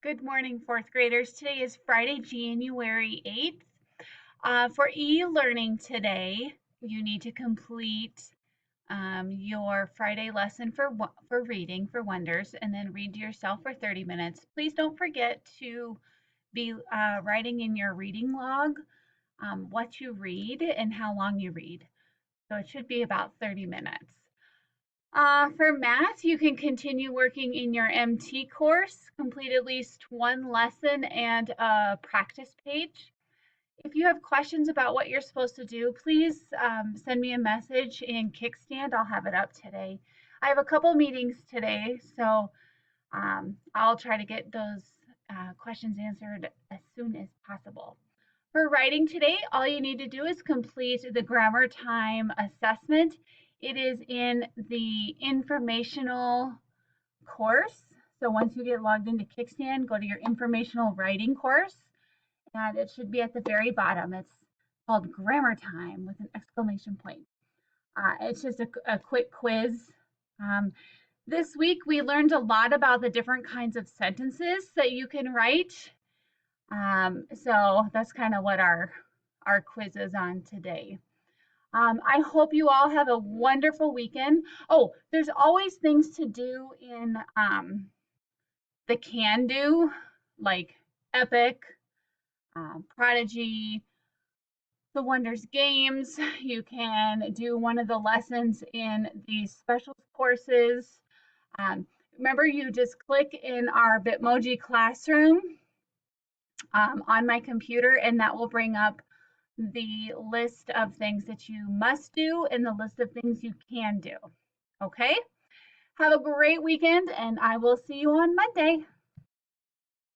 Good morning, fourth graders. Today is Friday, January 8th. For e-learning today, you need to complete your Friday lesson for reading for Wonders and then read to yourself for 30 minutes. Please don't forget to be writing in your reading log what you read and how long you read. So it should be about 30 minutes. For math, you can continue working in your MT course, complete at least one lesson and a practice page. If you have questions about what you're supposed to do, please send me a message in Kickstand. I'll have it up today. I have a couple meetings today, so I'll try to get those questions answered as soon as possible. For writing today, all you need to do is complete the grammar time assessment. It is in the informational course. So once you get logged into Kickstand, go to your informational writing course, and it should be at the very bottom. It's called Grammar Time with an exclamation point. It's just a quick quiz. This week, we learned a lot about the different kinds of sentences that you can write. So that's kind of what our quiz is on today. I hope you all have a wonderful weekend. Oh, there's always things to do in the can do, like Epic, Prodigy, the Wonders Games. You can do one of the lessons in the special courses. Remember, you just click in our Bitmoji classroom on my computer, and that will bring up the list of things that you must do and the list of things you can do. Okay? Have a great weekend, and I will see you on Monday.